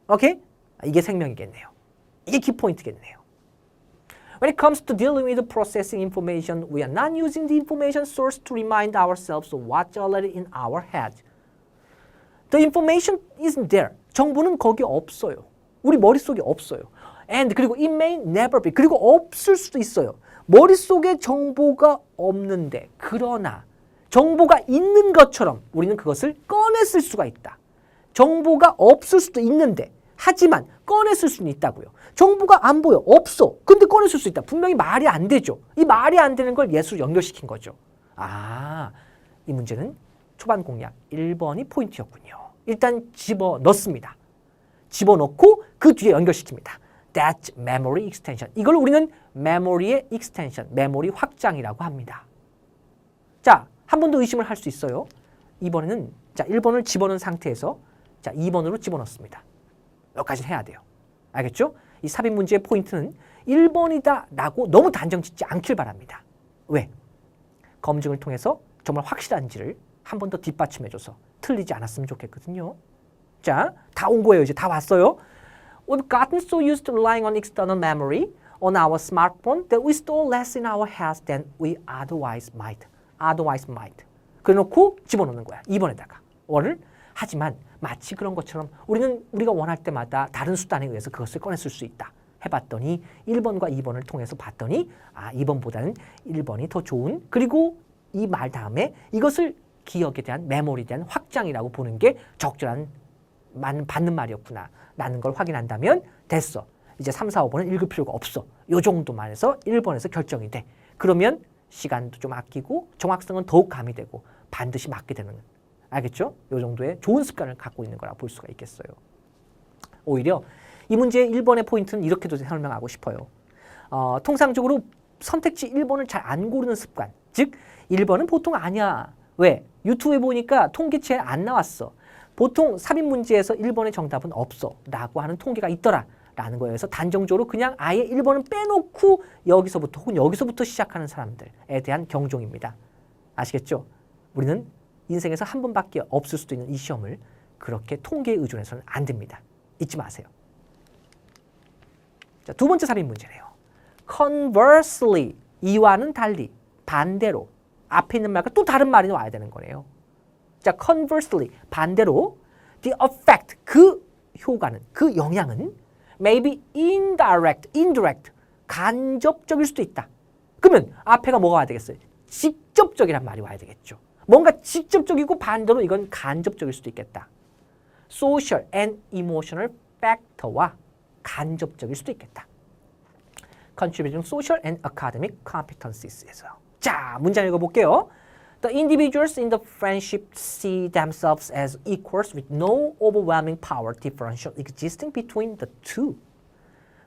오케이? 이게 생명이겠네요. 이게 키포인트겠네요. When it comes to dealing with processing information, we are not using the information source to remind ourselves of what's already in our head. The information isn't there. 정보는 거기 없어요. 우리 머릿속에 없어요. And 그리고 it may never be. 그리고 없을 수도 있어요. 머릿속에 정보가 없는데 그러나 정보가 있는 것처럼 우리는 그것을 꺼냈을 수가 있다. 정보가 없을 수도 있는데 하지만 꺼냈을 수는 있다고요. 정보가 안 보여. 없어. 근데 꺼냈을 수 있다. 분명히 말이 안 되죠. 이 말이 안 되는 걸 예수로 연결시킨 거죠. 아, 이 문제는 초반 공략 1번이 포인트였군요. 일단 집어넣습니다. 집어넣고 그 뒤에 연결시킵니다. That's memory extension. 이걸 우리는 메모리의 extension, 메모리 확장이라고 합니다. 자, 한 번 더 의심을 할 수 있어요. 이번에는 자 1번을 집어넣은 상태에서 자 2번으로 집어넣습니다. 여기까지 해야 돼요. 알겠죠? 이 삽입 문제의 포인트는 1번이다 라고 너무 단정 짓지 않길 바랍니다. 왜? 검증을 통해서 정말 확실한지를 한 번 더 뒷받침해줘서 틀리지 않았으면 좋겠거든요. 자, 다 온 거예요. 이제 다 왔어요. We've gotten so used to relying on external memory on our smartphone that we store less in our heads than we otherwise might. 그래놓고 집어넣는 거야. 2번에다가. 원을 하지만 마치 그런 것처럼 우리는 우리가 원할 때마다 다른 수단에 의해서 그것을 꺼냈을 수 있다. 해봤더니 1번과 2번을 통해서 봤더니 2번보다는 1번이 더 좋은 그리고 이 말 다음에 이것을 기억에 대한 메모리에 대한 확장이라고 보는 게 적절한 받는 말이었구나 라는 걸 확인한다면 됐어. 이제 3, 4, 5번은 읽을 필요가 없어. 요 정도만 해서 1번에서 결정이 돼. 그러면 시간도 좀 아끼고 정확성은 더욱 가미되고 반드시 맞게 되는 알겠죠? 요 정도의 좋은 습관을 갖고 있는 거라 볼 수가 있겠어요. 오히려 이 문제의 1번의 포인트는 이렇게도 설명하고 싶어요. 통상적으로 선택지 1번을 잘 안 고르는 습관. 즉 1번은 보통 아니야. 왜? 유튜브에 보니까 통계치에 안 나왔어. 보통 삽입 문제에서 1번의 정답은 없어 라고 하는 통계가 있더라 라는 거여서 단정적으로 그냥 아예 1번은 빼놓고 여기서부터 혹은 여기서부터 시작하는 사람들에 대한 경종입니다. 아시겠죠? 우리는 인생에서 한 번밖에 없을 수도 있는 이 시험을 그렇게 통계에 의존해서는 안 됩니다. 잊지 마세요. 자, 두 번째 삽입 문제네요. Conversely, 이와는 달리, 반대로 앞에 있는 말과 또 다른 말이 와야 되는 거네요. 자, conversely, 반대로 the effect, 그 효과는, 그 영향은 maybe indirect, 간접적일 수도 있다. 그러면 앞에가 뭐가 와야 되겠어요? 직접적이란 말이 와야 되겠죠. 뭔가 직접적이고 반대로 이건 간접적일 수도 있겠다. social and emotional factor와 간접적일 수도 있겠다. contributing social and academic competenties에서. 자, 문장 읽어볼게요. The individuals in the friendship see themselves as equals with no overwhelming power differential existing between the two.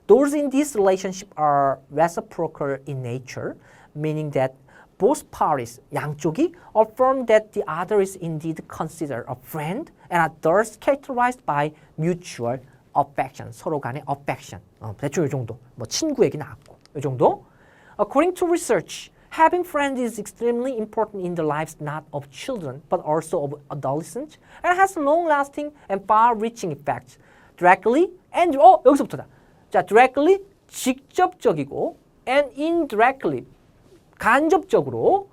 Those in this relationship are reciprocal in nature, meaning that both parties, 양쪽이 affirm that the other is indeed considered a friend and are thus characterized by mutual affection. 서로 간의 affection. 대충 이 정도. 뭐 친구 얘기 나왔고. 이 정도. According to research, having friends is extremely important in the lives not of children but also of adolescents and has long-lasting and far-reaching effects. Directly and 여기서부터다. 자, directly 직접적이고 and indirectly 간접적으로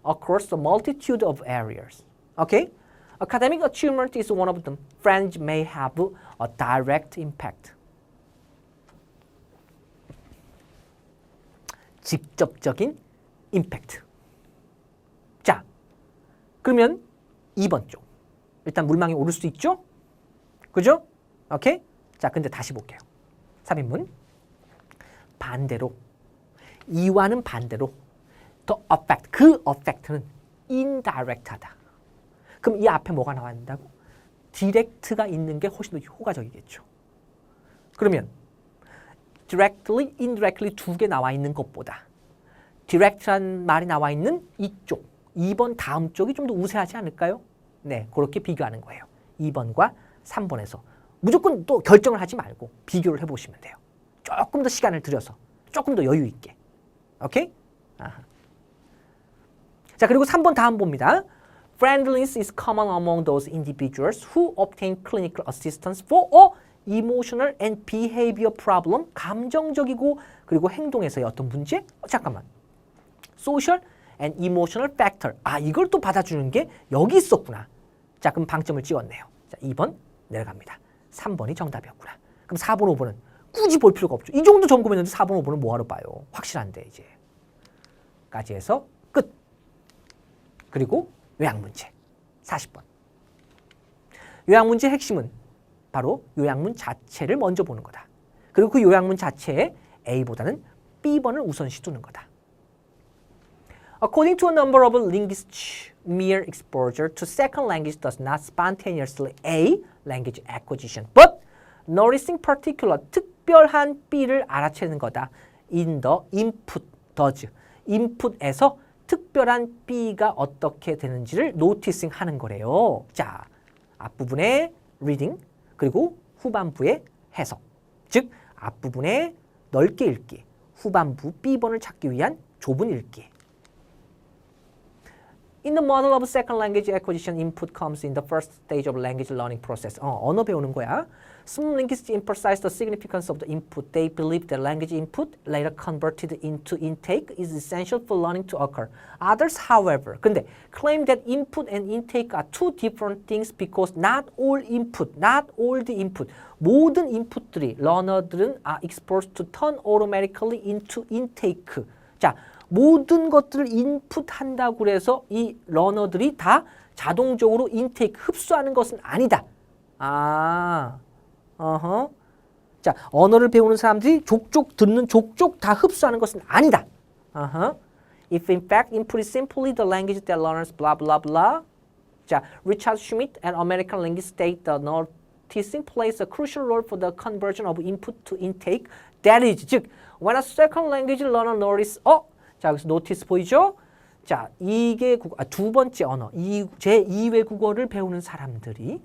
across a multitude of areas. Okay? Academic achievement is one of them. Friends may have a direct impact. 직접적인 임팩트. 자, 그러면 2번 쪽. 일단 물망에 오를 수 있죠? 그죠? 오케이? 자, 근데 다시 볼게요. 3인문. 반대로. 이와는 반대로. The effect. 그 effect는 indirect하다. 그럼 이 앞에 뭐가 나와야 된다고? direct가 있는 게 훨씬 더 효과적이겠죠. 그러면 directly, indirectly 두 개 나와 있는 것보다 direct란 말이 나와 있는 이쪽, 2번 다음 쪽이 좀 더 우세하지 않을까요? 네, 그렇게 비교하는 거예요. 2번과 3번에서 무조건 또 결정을 하지 말고 비교를 해보시면 돼요. 조금 더 시간을 들여서 조금 더 여유 있게. 오케이? 아하. 자, 그리고 3번 다음 봅니다. Friendliness is common among those individuals who obtain clinical assistance for a emotional and behavior problem. 감정적이고 그리고 행동에서의 어떤 문제? 잠깐만. Social and emotional factor. 아, 이걸 또 받아주는 게 여기 있었구나. 자, 그럼 방점을 찍었네요. 자, 2번 내려갑니다. 3번이 정답이었구나. 그럼 4번, 5번은 굳이 볼 필요가 없죠. 이 정도 점검했는데 4번, 5번은 뭐하러 봐요? 확실한데 이제. 까지 해서 끝. 그리고 요약문제 40번. 요약문제의 핵심은 바로 요약문 자체를 먼저 보는 거다. 그리고 그 요약문 자체에 A보다는 B번을 우선시 두는 거다. According to a number of linguists, mere exposure to second language does not spontaneously A. language acquisition, but noticing particular 특별한 B를 알아채는 거다. In the input does. input에서 특별한 B가 어떻게 되는지를 noticing 하는 거래요. 자, 앞부분에 reading, 그리고 후반부에 해석. 즉, 앞부분에 넓게 읽기, 후반부 B번을 찾기 위한 좁은 읽기. In the model of second language acquisition, input comes in the first stage of language learning process. 언어 배우는 거야. Some linguists emphasize the significance of the input. They believe that language input, later converted into intake, is essential for learning to occur. Others, however, 근데 claim that input and intake are two different things because not all input, not all the input, 모든 인풋들이 러너들은 are exposed to turn automatically into intake. 자, 모든 것들을 인풋한다고 그래서 이 러너들이 다 자동적으로 인테이크, 흡수하는 것은 아니다. 자, 언어를 배우는 사람들이 족족 듣는 족족 다 흡수하는 것은 아니다. If in fact input is simply the language that learners blah blah blah. 자, Richard Schmidt, an American linguist, state the noticing plays a crucial role for the conversion of input to intake. That is, 즉, when a second language learner notice, 자, 여기서 notice 보이죠? 자, 이게 두 번째 언어, 제2외국어를 배우는 사람들이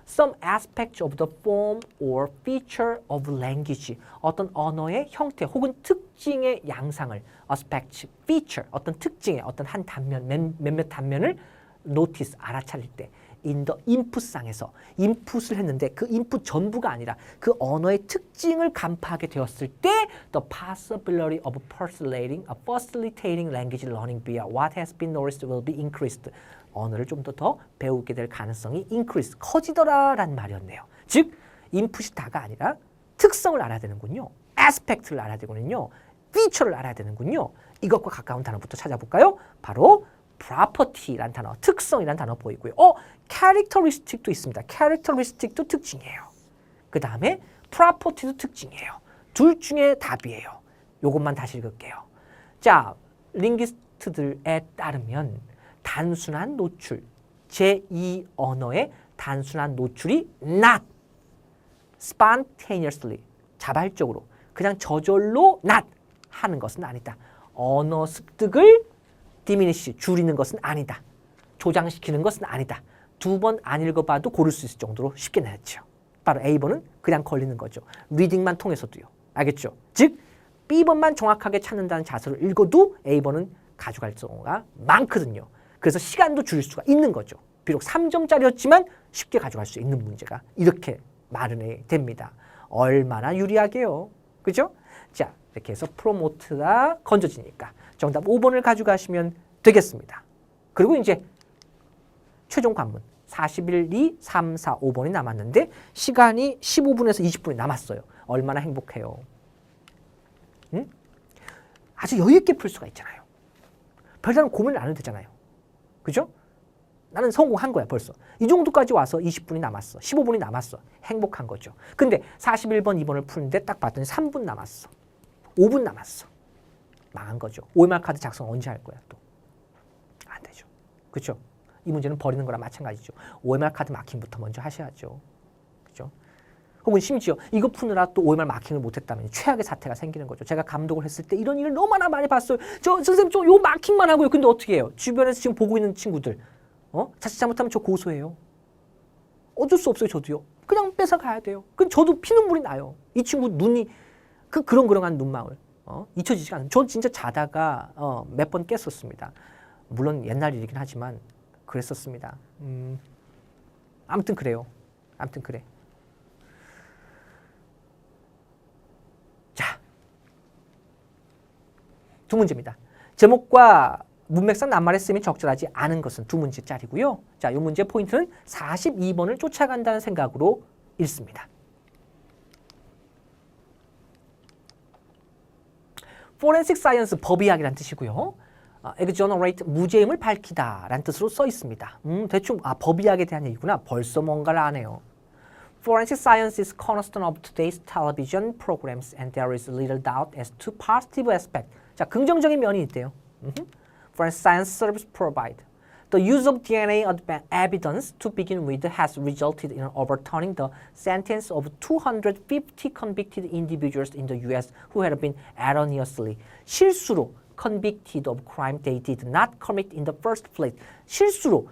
some aspect of the form or feature of language, 어떤 언어의 형태 혹은 특징의 양상을, aspect, feature, 어떤 특징의 어떤 한 단면, 몇몇 단면을 notice, 알아차릴 때 in the input상에서 인풋을 했는데 그 인풋 전부가 아니라 그 언어의 특징을 간파하게 되었을 때 the possibility of facilitating language learning via what has been noticed will be increased. 언어를 좀 더 배우게 될 가능성이 increase, 커지더라라는 말이었네요. 즉, 인풋이 다가 아니라 특성을 알아야 되는군요. aspect를 알아야 되는군요. feature를 알아야 되는군요. 이것과 가까운 단어부터 찾아볼까요? 바로 property란 단어, 특성이란 단어 보이고요. characteristic도 있습니다. characteristic도 특징이에요. 그 다음에 property도 특징이에요. 둘 중에 답이에요. 요것만 다시 읽을게요. 자, 링귀스트들에 따르면 단순한 노출, 제2 언어의 단순한 노출이 not spontaneously, 자발적으로, 그냥 저절로 not 하는 것은 아니다. 언어 습득을 diminish, 줄이는 것은 아니다. 조장시키는 것은 아니다. 두 번 안 읽어봐도 고를 수 있을 정도로 쉽게 내렸죠. 바로 A번은 그냥 걸리는 거죠. 리딩만 통해서도요. 알겠죠? 즉, B번만 정확하게 찾는다는 자세로 읽어도 A번은 가져갈 경우가 많거든요. 그래서 시간도 줄일 수가 있는 거죠. 비록 3점짜리였지만 쉽게 가져갈 수 있는 문제가 이렇게 마련이 됩니다. 얼마나 유리하게요. 그죠? 자, 이렇게 해서 프로모트가 건져지니까 정답 5번을 가져가시면 되겠습니다. 그리고 이제 최종 관문 41, 2, 3, 4, 5번이 남았는데 시간이 15분에서 20분이 남았어요. 얼마나 행복해요. 응? 아주 여유 있게 풀 수가 있잖아요. 별다른 고민을 안 해도 되잖아요. 그죠? 나는 성공한 거야 벌써. 이 정도까지 와서 20분이 남았어. 15분이 남았어. 행복한 거죠. 근데 41번, 2번을 푸는데 딱 봤더니 3분 남았어. 5분 남았어. 망한 거죠. OMR 카드 작성 언제 할 거야 또. 안 되죠. 그렇죠? 이 문제는 버리는 거랑 마찬가지죠. OMR 카드 마킹부터 먼저 하셔야죠. 그렇죠? 혹은 심지어 이거 푸느라 또 OMR 마킹을 못했다면 최악의 사태가 생기는 거죠. 제가 감독을 했을 때 이런 일을 너무나 많이 봤어요. 선생님 저 요 마킹만 하고요. 근데 어떻게 해요? 주변에서 지금 보고 있는 친구들 자칫 잘못하면 저 고소해요. 어쩔 수 없어요. 저도요. 그냥 뺏어가야 돼요. 그럼 저도 피눈물이 나요. 이 친구 눈이 그렁그렁한 눈망울 잊혀지지가 않아요. 전 진짜 자다가 몇 번 깼었습니다. 물론 옛날 일이긴 하지만 그랬었습니다. 아무튼 그래요. 아무튼 그래. 자, 두 문제입니다. 제목과 문맥상 낱말의 쓰임이 적절하지 않은 것은 두 문제짜리고요. 자, 이 문제 포인트는 42번을 쫓아간다는 생각으로 읽습니다. Forensic Science 법의학이라는 뜻이고요. exonerate 무죄임을 밝히다 라는 뜻으로 써 있습니다. 대충 법의학에 대한 얘기구나. 벌써 뭔가를 아네요. Forensic science is cornerstone of today's television programs and there is little doubt as to positive aspect. 자, 긍정적인 면이 있대요. Forensic science service provide. The use of DNA evidence to begin with has resulted in overturning the sentence of 250 convicted individuals in the U.S. who had been erroneously 실수로 convicted of crime they did not commit in the first place. 실수로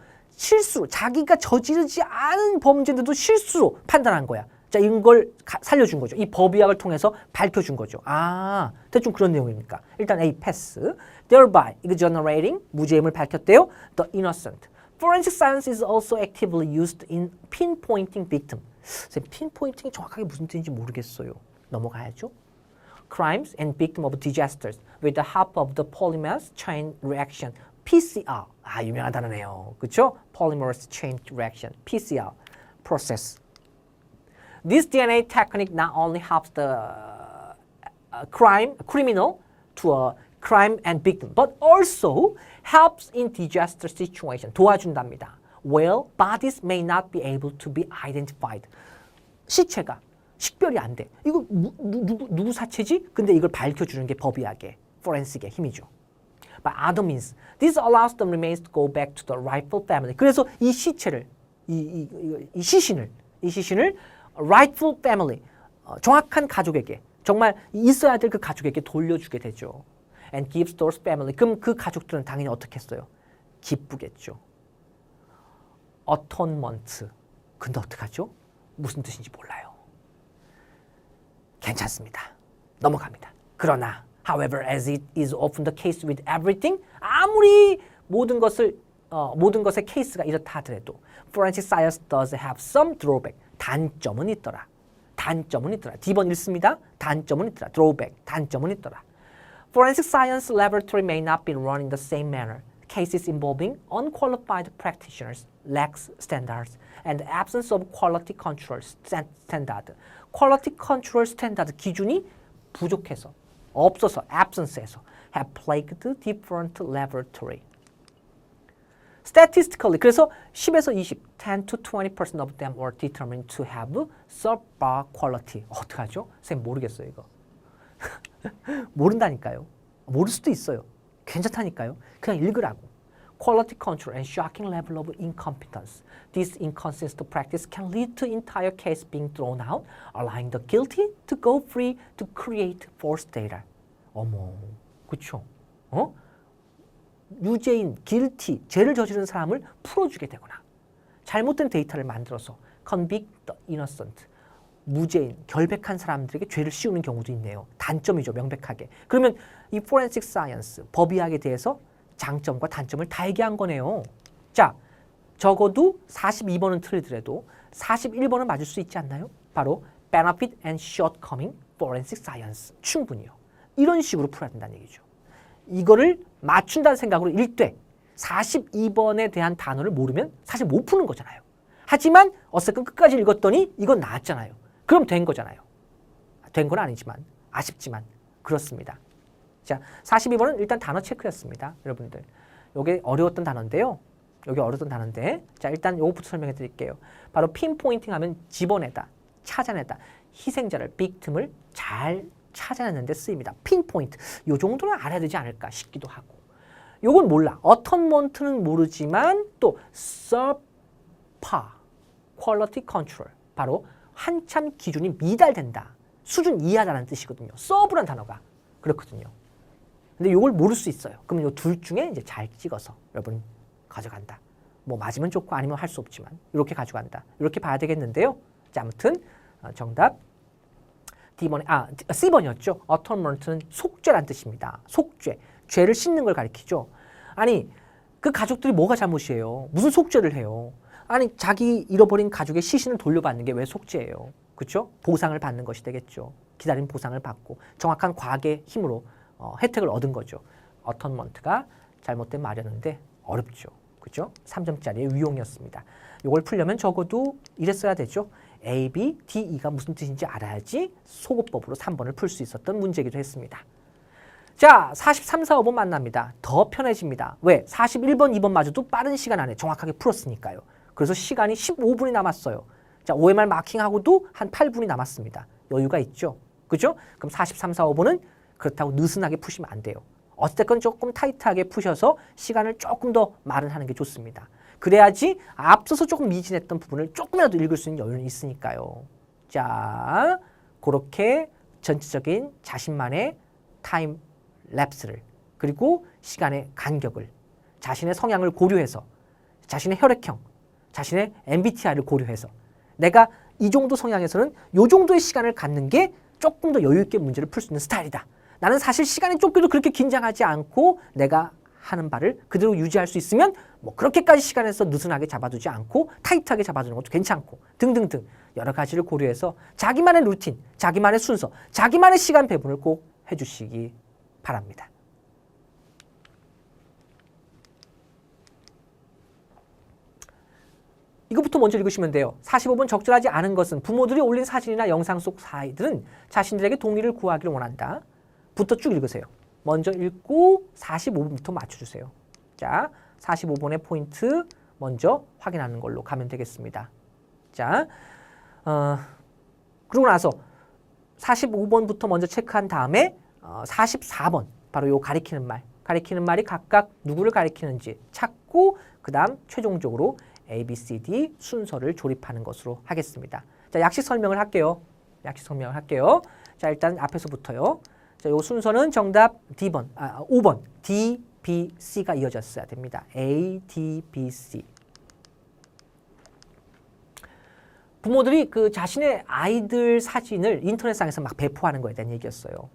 자기가 저지르지 않은 범죄인데도 실수로 판단한 거야. 자, 이걸 살려준 거죠. 이 법의학을 통해서 밝혀준 거죠. 대충 그런 내용입니까? 일단 A, 패스. Thereby exonerating, 무죄임을 밝혔대요. The innocent. Forensic science is also actively used in pinpointing victim. pinpointing이 정확하게 무슨 뜻인지 모르겠어요. 넘어가야죠. Crimes and victim of disasters with the help of the polymerase chain reaction. PCR. 유명한 단어네요. 그렇죠? Polymerase chain reaction. PCR process. This DNA technique not only helps the criminal to a crime and victim, but also helps in disaster situation. 도와준답니다. Where bodies may not be able to be identified. 시체가 식별이 안 돼. 이거 누구 사체지? 근데 이걸 밝혀주는 게 법의학의 forensic의 힘이죠. By other means, this allows the remains to go back to the rightful family. 그래서 이 시체를, 이 시신을 rightful family, 정확한 가족에게, 정말 있어야 될 그 가족에게 돌려주게 되죠. And gives those family. 그럼 그 가족들은 당연히 어떻게 했어요? 기쁘겠죠. Atonement. 근데 어떡하죠? 무슨 뜻인지 몰라요. 괜찮습니다. 넘어갑니다. 그러나 However, as it is often the case with everything, 아무리 모든 것의 케이스가 이렇다 하더라도 Forensic science does have some drawback. 단점은 있더라. D번 읽습니다. 단점은 있더라. Drawback. 단점은 있더라. Forensic science laboratory may not be run in the same manner. Cases involving unqualified practitioners lacks standards and the absence of quality control standard. Quality control standard 기준이 부족해서 없어서 absence에서 have plagued different laboratory. Statistically, 그래서 10에서 20, 10 to 20% of them were determined to have subpar quality. 어떡하죠? 쌤 모르겠어요 이거. 모른다니까요. 모를 수도 있어요. 괜찮다니까요. 그냥 읽으라고. Quality control and shocking level of incompetence. This inconsistent practice can lead to entire case being thrown out, allowing the guilty to go free to create false data. 어머, 그쵸? 유죄인, guilty, 죄를 저지른 사람을 풀어주게 되거나 잘못된 데이터를 만들어서 convict the innocent, 무죄인, 결백한 사람들에게 죄를 씌우는 경우도 있네요. 단점이죠, 명백하게. 그러면 이 forensic science, 법의학에 대해서 장점과 단점을 다 얘기한 거네요. 자, 적어도 42번은 틀리더라도 41번은 맞을 수 있지 않나요? 바로 benefit and shortcoming forensic science. 충분히요. 이런 식으로 풀어야 된다는 얘기죠. 이거를 맞춘다는 생각으로 읽되 42번에 대한 단어를 모르면 사실 못 푸는 거잖아요. 하지만 어쨌든 끝까지 읽었더니 이건 나왔잖아요. 그럼 된 거잖아요. 된 건 아니지만 아쉽지만 그렇습니다. 자, 42번은 일단 단어 체크였습니다. 여러분들. 이게 어려웠던 단어인데요. 자, 일단 요것부터 설명해 드릴게요. 바로 핀포인팅 하면 집어내다, 찾아내다, 희생자를, 빅틈을 잘 찾아내는 데 쓰입니다. 핀포인트. 요 정도는 알아야 되지 않을까 싶기도 하고. 요건 몰라. 어턴먼트는 모르지만 또 subpar, quality control. 바로 한참 기준이 미달된다. 수준 이하다는 뜻이거든요. 서브란 단어가. 그렇거든요. 근데 이걸 모를 수 있어요. 그러면 이 둘 중에 이제 잘 찍어서 여러분 가져간다. 뭐 맞으면 좋고 아니면 할 수 없지만 이렇게 가져간다. 이렇게 봐야 되겠는데요. 자, 아무튼 정답 D번에 C번이었죠. 어터먼트는 속죄란 뜻입니다. 속죄, 죄를 씻는 걸 가리키죠. 아니 그 가족들이 뭐가 잘못이에요? 무슨 속죄를 해요? 아니 자기 잃어버린 가족의 시신을 돌려받는 게 왜 속죄예요? 그렇죠? 보상을 받는 것이 되겠죠. 기다린 보상을 받고 정확한 과학의 힘으로 혜택을 얻은 거죠. 어터먼트가 잘못된 말이었는데 어렵죠. 그렇죠? 3점짜리의 위용이었습니다. 이걸 풀려면 적어도 이랬어야 되죠. A, B, D, E가 무슨 뜻인지 알아야지 소거법으로 3번을 풀 수 있었던 문제이기도 했습니다. 자, 43, 4, 5번 만납니다. 더 편해집니다. 왜? 41번, 2번마저도 빠른 시간 안에 정확하게 풀었으니까요. 그래서 시간이 15분이 남았어요. 자, OMR 마킹하고도 한 8분이 남았습니다. 여유가 있죠. 그죠? 그럼 43, 4, 5번은 그렇다고 느슨하게 푸시면 안 돼요. 어쨌든 조금 타이트하게 푸셔서 시간을 조금 더 마련하는 게 좋습니다. 그래야지 앞서서 조금 미진했던 부분을 조금이라도 읽을 수 있는 여유는 있으니까요. 자, 그렇게 전체적인 자신만의 타임 랩스를 그리고 시간의 간격을 자신의 성향을 고려해서 자신의 혈액형, 자신의 MBTI를 고려해서 내가 이 정도 성향에서는 이 정도의 시간을 갖는 게 조금 더 여유 있게 문제를 풀 수 있는 스타일이다. 나는 사실 시간이 쫓겨도 그렇게 긴장하지 않고 내가 하는 바를 그대로 유지할 수 있으면 뭐 그렇게까지 시간에서 느슨하게 잡아두지 않고 타이트하게 잡아두는 것도 괜찮고 등등등 여러 가지를 고려해서 자기만의 루틴, 자기만의 순서, 자기만의 시간 배분을 꼭 해주시기 바랍니다. 이것부터 먼저 읽으시면 돼요. 45번 적절하지 않은 것은 부모들이 올린 사진이나 영상 속 아이들은 자신들에게 동의를 구하기를 원한다. 부터 쭉 읽으세요. 먼저 읽고 45번부터 맞춰주세요. 자, 45번의 포인트 먼저 확인하는 걸로 가면 되겠습니다. 자, 그러고 나서 45번부터 먼저 체크한 다음에 44번 바로 요 가리키는 말이 각각 누구를 가리키는지 찾고 그 다음 최종적으로 A, B, C, D 순서를 조립하는 것으로 하겠습니다. 자, 약식 설명을 할게요. 자, 일단 앞에서부터요. 자, 요 순서는 정답 D번, 5번 D, B, C가 이어졌어야 됩니다. A, D, B, C. 부모들이 그 자신의 아이들 사진을 인터넷상에서 막 배포하는 거에 대한 얘기였어요.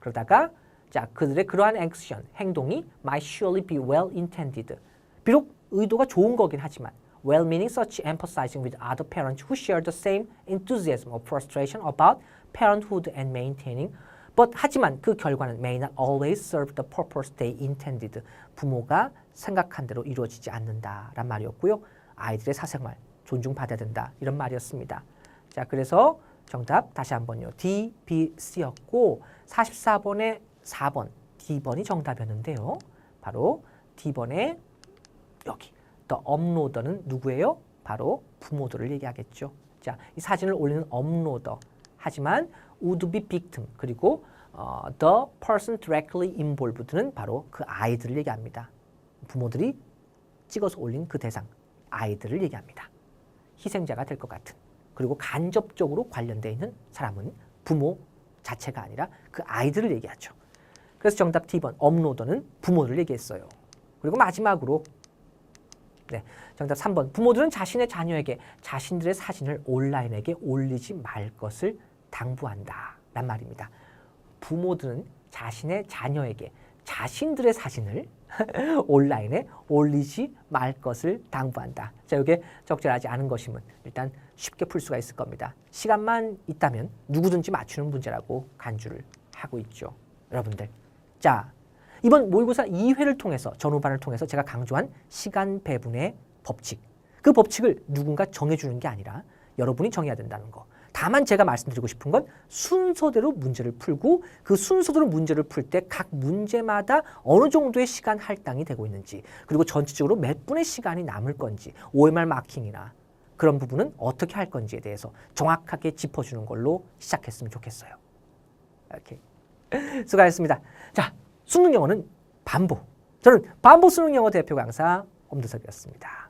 그러다가 자, 그들의 그러한 액션, 행동이 might surely be well intended. 비록 의도가 좋은 거긴 하지만 well-meaning such emphasizing with other parents who share the same enthusiasm or frustration about parenthood and maintaining but 하지만 그 결과는 may not always serve the purpose they intended. 부모가 생각한 대로 이루어지지 않는다란 말이었고요. 아이들의 사생활 존중받아야 된다 이런 말이었습니다. 자, 그래서 정답 다시 한번요. D, B, C였고 44번에 4번 D번이 정답이었는데요. 바로 D번에 여기 the 업로더는 누구예요? 바로 부모들을 얘기하겠죠. 자, 이 사진을 올리는 업로더 하지만 would be victim 그리고 the person directly involved는 바로 그 아이들을 얘기합니다. 부모들이 찍어서 올린 그 대상 아이들을 얘기합니다. 희생자가 될 것 같은 그리고 간접적으로 관련되어 있는 사람은 부모 자체가 아니라 그 아이들을 얘기하죠. 그래서 정답 D번 업로더는 부모를 얘기했어요. 그리고 마지막으로 네, 정답 3번 부모들은 자신의 자녀에게 자신들의 사진을 온라인에게 올리지 말 것을 당부한다 란 말입니다. 부모들은 자신의 자녀에게 자신들의 사진을 온라인에 올리지 말 것을 당부한다. 자, 이게 적절하지 않은 것이면 일단 쉽게 풀 수가 있을 겁니다. 시간만 있다면 누구든지 맞추는 문제라고 간주를 하고 있죠. 여러분들. 자, 이번 모의고사 2회를 통해서 전후반을 통해서 제가 강조한 시간 배분의 법칙. 그 법칙을 누군가 정해주는 게 아니라 여러분이 정해야 된다는 거. 다만 제가 말씀드리고 싶은 건 순서대로 문제를 풀고 그 순서대로 문제를 풀 때 각 문제마다 어느 정도의 시간 할당이 되고 있는지 그리고 전체적으로 몇 분의 시간이 남을 건지 OMR 마킹이나 그런 부분은 어떻게 할 건지에 대해서 정확하게 짚어주는 걸로 시작했으면 좋겠어요. 이렇게 수고하셨습니다. 자, 수능 영어는 반복. 저는 반복 수능 영어 대표 강사 엄두석이었습니다.